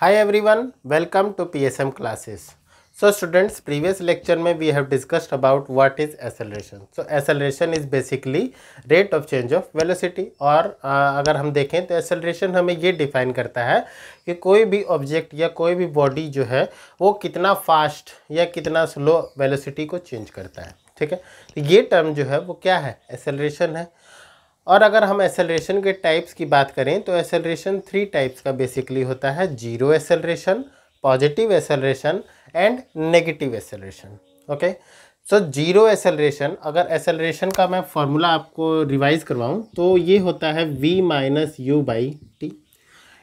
Hi everyone, welcome to PSM classes. So students, previous lecture में we have discussed about what is acceleration. So acceleration is basically rate of change of velocity और अगर हम देखें तो acceleration हमें ये define करता है कि कोई भी object या कोई भी body जो है वो कितना fast या कितना slow velocity को change करता है, ठीक है। तो ये term जो है वो क्या है, acceleration है। और अगर हम एसेलरेशन के टाइप्स की बात करें तो एसेलरेशन 3 टाइप्स का बेसिकली होता है, zero acceleration, positive acceleration and negative acceleration. Okay, so zero acceleration, अगर एसेलरेशन का मैं फॉर्मूला आपको रिवाइज करवाऊं तो ये होता है v minus you by T.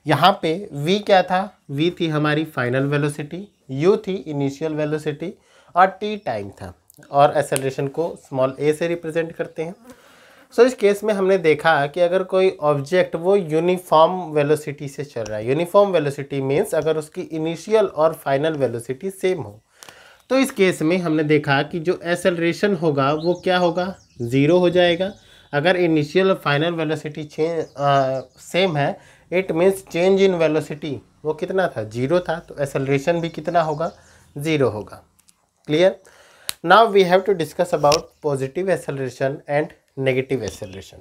यहाँ पे v क्या था, v थी हमारी फाइनल वेलोसिटी, u थी इनिशियल वेलोसिटी और t टाइम था, और एसेलरेशन को स्मॉल a से रिप्रेजेंट करते हैं। सो इस केस में हमने देखा कि अगर कोई ऑब्जेक्ट वो यूनिफॉर्म वेलोसिटी से चल रहा है, यूनिफॉर्म वेलोसिटी मीन्स अगर उसकी इनिशियल और फाइनल वेलोसिटी सेम हो, तो इस केस में हमने देखा कि जो एसेलरेशन होगा वो क्या होगा, ज़ीरो हो जाएगा। अगर इनिशियल और फाइनल वेलोसिटी सेम है, it means change in velocity वो कितना था, जीरो था, तो एसेलरेशन भी कितना होगा, ज़ीरो होगा। Clear. Now we have to discuss about positive acceleration and negative acceleration.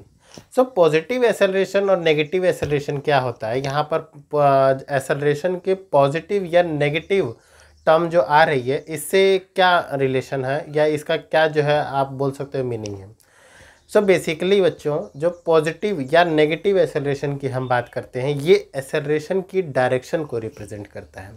So positive acceleration और नेगेटिव एसेलरेशन क्या होता है, यहाँ पर एसेलरेशन के पॉजिटिव या नेगेटिव टर्म जो आ रही है इससे क्या रिलेशन है या इसका क्या जो है आप बोल सकते हो मीनिंग है। सो बेसिकली बच्चों, जो पॉजिटिव या नेगेटिव एसेलरेशन की हम बात करते हैं ये एसेलरेशन की डायरेक्शन को रिप्रेजेंट करता है।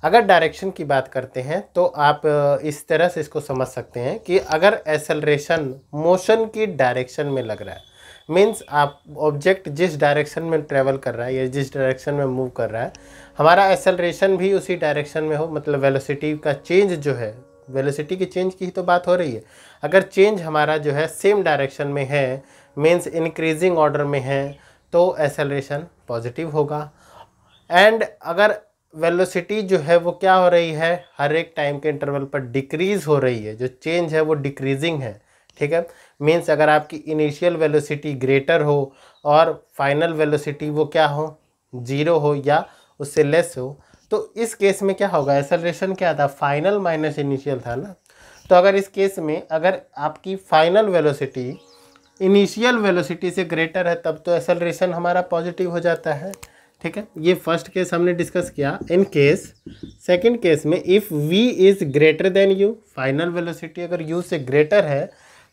अगर डायरेक्शन की बात करते हैं तो आप इस तरह से इसको समझ सकते हैं कि अगर एसेलरेशन मोशन की डायरेक्शन में लग रहा है, मीन्स आप ऑब्जेक्ट जिस डायरेक्शन में ट्रेवल कर रहा है या जिस डायरेक्शन में मूव कर रहा है, हमारा एसेलरेशन भी उसी डायरेक्शन में हो, मतलब वेलोसिटी का चेंज जो है, वेलोसिटी की चेंज की ही तो बात हो रही है। अगर चेंज हमारा जो है सेम डायरेक्शन में है, मीन्स इंक्रीजिंग ऑर्डर में है, तो एसेलरेशन पॉजिटिव होगा। एंड अगर वेलोसिटी जो है वो क्या हो रही है, हर एक टाइम के इंटरवल पर डिक्रीज़ हो रही है, जो चेंज है वो डिक्रीजिंग है, ठीक है। मीन्स अगर आपकी इनिशियल वेलोसिटी ग्रेटर हो और फाइनल वेलोसिटी वो क्या हो, जीरो हो या उससे लेस हो, तो इस केस में क्या होगा, एसेलरेशन क्या था, फाइनल माइनस इनिशियल था ना। तो अगर इस केस में अगर आपकी फाइनल वेलोसिटी इनिशियल वेलोसिटी से ग्रेटर है तब तो एसेलरेशन हमारा पॉजिटिव हो जाता है, ठीक है। ये फर्स्ट केस हमने डिस्कस किया। इन केस सेकंड केस में if v is greater than u, final velocity अगर u से ग्रेटर है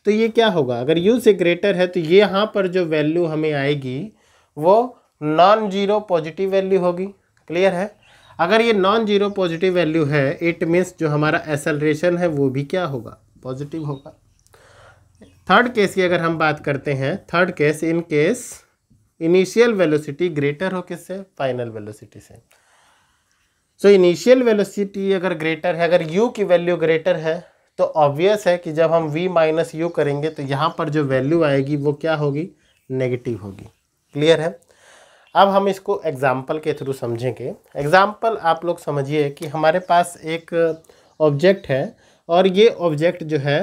तो ये क्या होगा, अगर u से ग्रेटर है तो ये यहाँ पर जो वैल्यू हमें आएगी वो नॉन जीरो पॉजिटिव वैल्यू होगी। क्लियर है। अगर ये नॉन जीरो पॉजिटिव वैल्यू है, इट मीन्स जो हमारा एसेलरेशन है वो भी क्या होगा, पॉजिटिव होगा। थर्ड केस की अगर हम बात करते हैं, third case, in case initial velocity greater हो किससे, फाइनल वेलोसिटी से। सो इनिशियल वेलोसिटी अगर ग्रेटर है, अगर u की वैल्यू ग्रेटर है तो ऑब्वियस है कि जब हम v माइनस यू करेंगे तो यहाँ पर जो वैल्यू आएगी वो क्या होगी, नेगेटिव होगी। क्लियर है। अब हम इसको एग्जाम्पल के थ्रू समझेंगे। एग्जाम्पल आप लोग समझिए कि हमारे पास एक ऑब्जेक्ट है और ये ऑब्जेक्ट जो है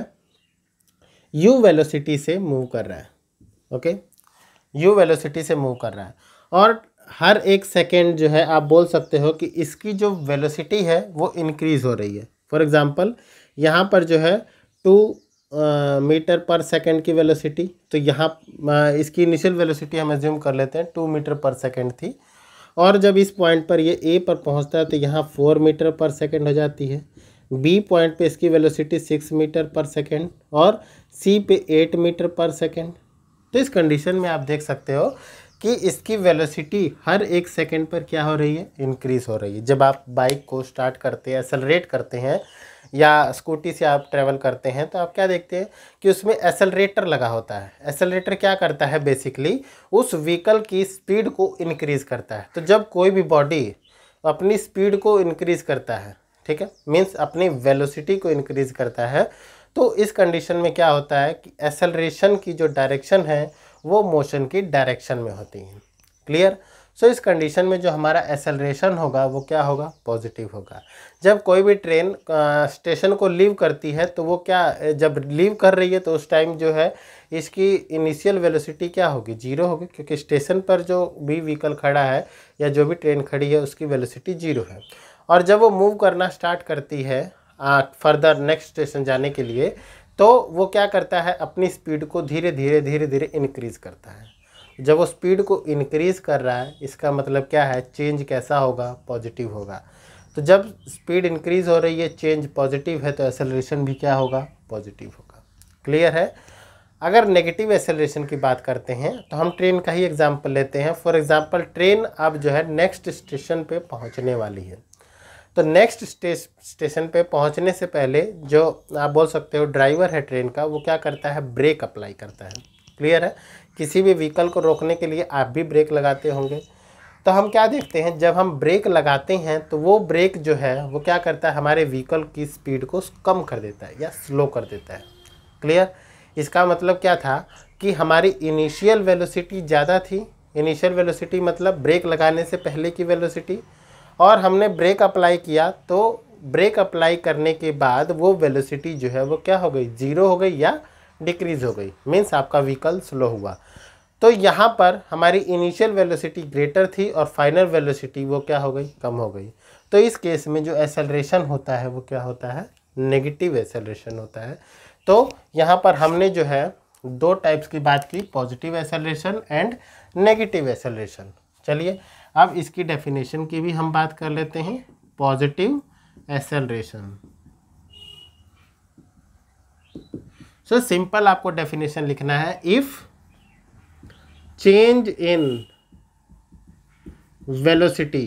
u वेलोसिटी से मूव कर रहा है। ओके, u वेलोसिटी से मूव कर रहा है और हर एक सेकेंड जो है आप बोल सकते हो कि इसकी जो वेलोसिटी है वो इंक्रीज़ हो रही है। फॉर एग्जांपल यहाँ पर जो है 2 मीटर पर सेकेंड की वेलोसिटी, तो यहाँ इसकी इनिशियल वेलोसिटी हम एज्यूम कर लेते हैं 2 मीटर पर सेकेंड थी, और जब इस पॉइंट पर ये A पर पहुँचता है तो यहाँ 4 मीटर पर सेकेंड हो जाती है। B पॉइंट पे इसकी वेलोसिटी 6 मीटर पर सेकेंड और C पे 8 मीटर पर सेकेंड। तो इस कंडीशन में आप देख सकते हो कि इसकी वेलोसिटी हर एक सेकंड पर क्या हो रही है, इंक्रीज़ हो रही है। जब आप बाइक को स्टार्ट करते हैं, एक्सेलरेट करते हैं या स्कूटी से आप ट्रैवल करते हैं तो आप क्या देखते हैं कि उसमें एक्सेलरेटर लगा होता है। एक्सेलरेटर क्या करता है, बेसिकली उस व्हीकल की स्पीड को इंक्रीज़ करता है। तो जब कोई भी बॉडी अपनी स्पीड को इंक्रीज़ करता है, ठीक है, मीन्स अपनी वेलोसिटी को इंक्रीज़ करता है, तो इस कंडीशन में क्या होता है कि एक्सेलरेशन की जो डायरेक्शन है वो मोशन की डायरेक्शन में होती है। क्लियर। सो इस कंडीशन में जो हमारा एक्सेलरेशन होगा वो क्या होगा, पॉजिटिव होगा। जब कोई भी ट्रेन स्टेशन को लीव करती है तो वो क्या, जब लीव कर रही है तो उस टाइम जो है इसकी इनिशियल वेलोसिटी क्या होगी, जीरो होगी, क्योंकि स्टेशन पर जो भी व्हीकल खड़ा है या जो भी ट्रेन खड़ी है उसकी वेलोसिटी जीरो है। और जब वो मूव करना स्टार्ट करती है फर्दर नेक्स्ट स्टेशन जाने के लिए, तो वो क्या करता है, अपनी स्पीड को धीरे धीरे इंक्रीज़ करता है। जब वो स्पीड को इंक्रीज़ कर रहा है इसका मतलब क्या है, चेंज कैसा होगा, पॉजिटिव होगा। तो जब स्पीड इंक्रीज़ हो रही है, चेंज पॉजिटिव है, तो एक्सेलरेशन भी क्या होगा, पॉजिटिव होगा। क्लियर है। अगर नेगेटिव एक्सेलरेशन की बात करते हैं तो हम ट्रेन का ही एग्जांपल लेते हैं। फॉर एग्जांपल ट्रेन अब जो है नेक्स्ट स्टेशन पे पहुंचने वाली है, तो नेक्स्ट स्टेशन पे पहुंचने से पहले जो आप बोल सकते हो ड्राइवर है ट्रेन का, वो क्या करता है, ब्रेक अप्लाई करता है। क्लियर है। किसी भी व्हीकल को रोकने के लिए आप भी ब्रेक लगाते होंगे। तो हम क्या देखते हैं, जब हम ब्रेक लगाते हैं तो वो ब्रेक जो है वो क्या करता है, हमारे व्हीकल की स्पीड को कम कर देता है या स्लो कर देता है। क्लियर। इसका मतलब क्या था कि हमारी इनिशियल वेलोसिटी ज़्यादा थी, इनिशियल वेलोसिटी मतलब ब्रेक लगाने से पहले की वेलोसिटी, और हमने ब्रेक अप्लाई किया तो ब्रेक अप्लाई करने के बाद वो वेलोसिटी जो है वो क्या हो गई, ज़ीरो हो गई या डिक्रीज़ हो गई, मीन्स आपका व्हीकल स्लो हुआ। तो यहाँ पर हमारी इनिशियल वेलोसिटी ग्रेटर थी और फाइनल वेलोसिटी वो क्या हो गई, कम हो गई। तो इस केस में जो एक्सेलरेशन होता है वो क्या होता है, नेगेटिव एक्सेलरेशन होता है। तो यहाँ पर हमने जो है दो टाइप्स की बात की, positive acceleration and negative acceleration. चलिए अब इसकी डेफिनेशन की भी हम बात कर लेते हैं। पॉजिटिव एक्सेलरेशन, सो सिंपल आपको डेफिनेशन लिखना है, if change in velocity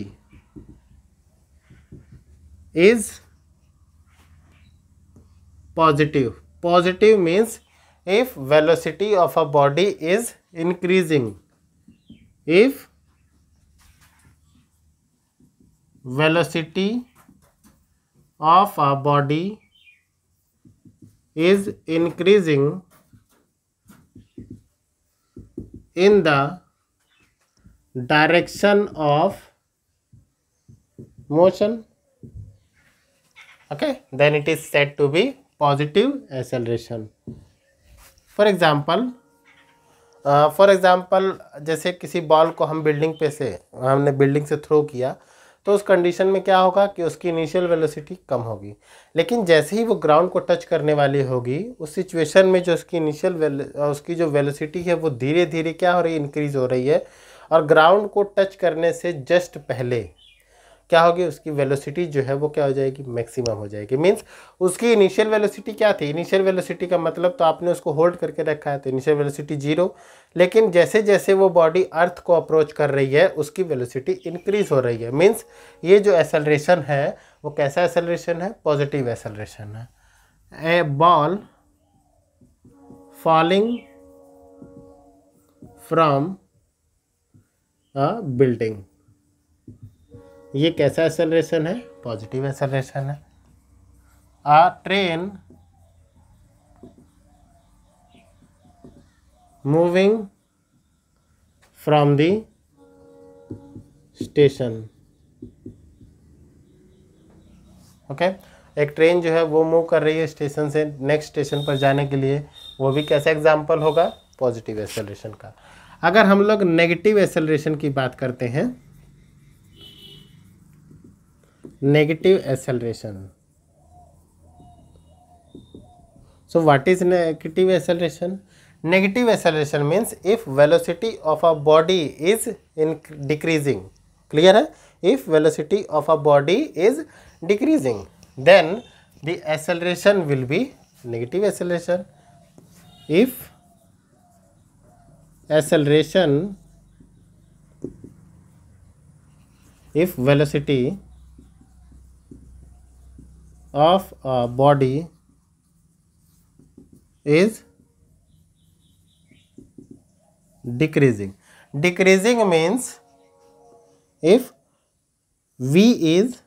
is positive, positive means if velocity of a body is increasing, if velocity of a body is increasing in the direction of motion, okay, then it is said to be positive acceleration. For example जैसे किसी ball को हम हमने building से throw किया, तो उस condition में क्या होगा कि उसकी इनिशियल वेलोसिटी कम होगी, लेकिन जैसे ही वो ग्राउंड को टच करने वाली होगी उस सिचुएशन में जो उसकी जो वेलोसिटी है वो धीरे धीरे क्या हो रही है, इंक्रीज़ हो रही है, और ग्राउंड को टच करने से जस्ट पहले क्या होगी, उसकी वेलोसिटी जो है वो क्या हो जाएगी, मैक्सिमम हो जाएगी। मींस उसकी इनिशियल वेलोसिटी क्या थी, इनिशियल वेलोसिटी का मतलब तो आपने उसको होल्ड करके रखा है तो इनिशियल वेलोसिटी जीरो, लेकिन जैसे जैसे वो बॉडी अर्थ को अप्रोच कर रही है उसकी वेलोसिटी इंक्रीज हो रही है। मींस ये जो एक्सेलरेशन है वो कैसा एक्सेलरेशन है, पॉजिटिव एक्सेलरेशन है। A ball falling from a building, ये कैसा एक्सेलरेशन है, पॉजिटिव एक्सेलरेशन है। A train moving from the station, okay, एक ट्रेन जो है वो मूव कर रही है स्टेशन से नेक्स्ट स्टेशन पर जाने के लिए, वो भी कैसा एग्जाम्पल होगा, पॉजिटिव एक्सेलरेशन का। अगर हम लोग नेगेटिव एक्सेलरेशन की बात करते हैं, negative acceleration, so what is negative acceleration? Negative acceleration means if velocity of a body is decreasing, clear hai, if velocity of a body is decreasing then the acceleration will be negative acceleration. If velocity of a body is decreasing, decreasing means if v is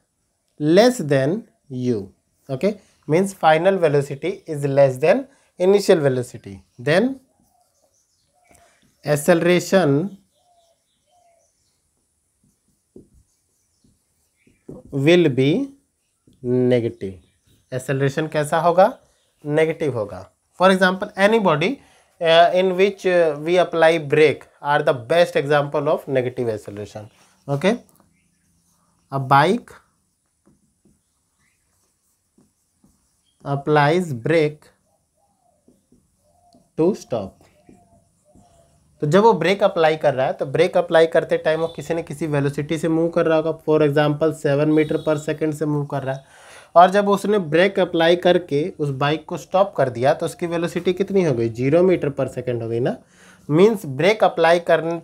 less than u, okay, means final velocity is less than initial velocity, then acceleration will be negative. Acceleration कैसा होगा? Negative होगा। For example any body in which we apply brake are the best example of negative acceleration. Okay, a bike applies brake to stop. तो जब वो break apply कर रहा है तो ब्रेक अप्लाई करते टाइम वो किसी न किसी वेलोसिटी से मूव कर रहा होगा। फॉर एग्जांपल 7 मीटर पर सेकंड से मूव कर रहा है, और जब उसने ब्रेक अप्लाई करके उस बाइक को स्टॉप कर दिया तो उसकी वेलोसिटी कितनी हो गई? 0 मीटर पर सेकंड हो गई ना। मीन्स ब्रेक अप्लाई करने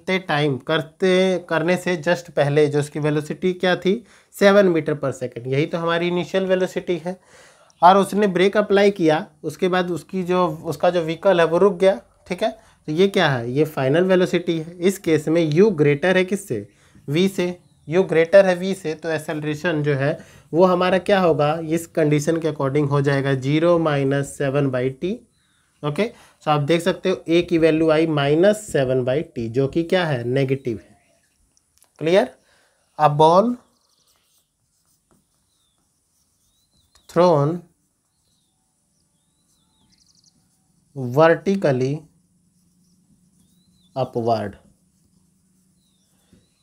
से जस्ट पहले जो उसकी वेलोसिटी क्या थी? 7 मीटर पर सेकंड। यही तो हमारी इनिशियल वेलोसिटी है। और उसने ब्रेक अप्लाई किया, उसके बाद उसका जो व्हीकल है वो रुक गया। ठीक है, तो ये क्या है? ये फाइनल वेलोसिटी है। इस केस में u ग्रेटर है किससे? v से। u ग्रेटर है v से, तो एक्सेलरेशन जो है वो हमारा क्या होगा? इस कंडीशन के अकॉर्डिंग हो जाएगा 0 - 7/t। ओके, सो आप देख सकते हो a की वैल्यू आई -7/t, जो कि क्या है? नेगेटिव है। Clear? A ball thrown vertically upward.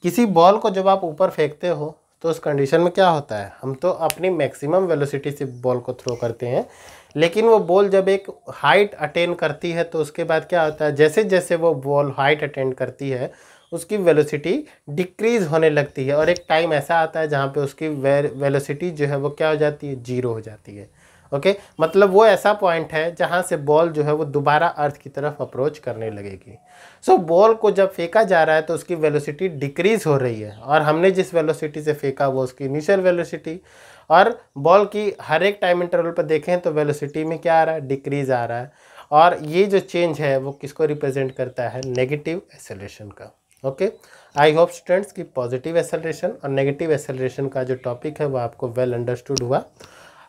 किसी बॉल को जब आप ऊपर फेंकते हो तो उस कंडीशन में क्या होता है? हम तो अपनी मैक्सिमम वेलोसिटी से बॉल को थ्रो करते हैं, लेकिन वो बॉल जब एक हाइट अटेन करती है तो उसके बाद क्या होता है? जैसे जैसे वो बॉल हाइट अटेन करती है उसकी वेलोसिटी डिक्रीज होने लगती है, और एक टाइम ऐसा आता है जहाँ पे उसकी वेलोसिटी जो है वो क्या हो जाती है? 0 हो जाती है। ओके, मतलब वो ऐसा पॉइंट है जहाँ से बॉल जो है वो दोबारा अर्थ की तरफ अप्रोच करने लगेगी। सो बॉल को जब फेंका जा रहा है तो उसकी वेलोसिटी डिक्रीज हो रही है, और हमने जिस वेलोसिटी से फेंका वो उसकी इनिशियल वेलोसिटी, और बॉल की हर एक टाइम इंटरवल पर देखें तो वेलोसिटी में क्या आ रहा है? डिक्रीज आ रहा है। और ये जो चेंज है वो किसको रिप्रेजेंट करता है? नेगेटिव एक्सेलरेशन का। ओके, आई होप स्टूडेंट्स की पॉजिटिव एक्सेलरेशन और नेगेटिव एक्सेलरेशन का जो टॉपिक है वो आपको वेल अंडरस्टूड हुआ।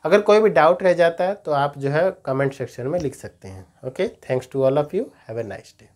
अगर कोई भी डाउट रह जाता है तो आप जो है कमेंट सेक्शन में लिख सकते हैं। Okay, thanks to all of you, have a nice day.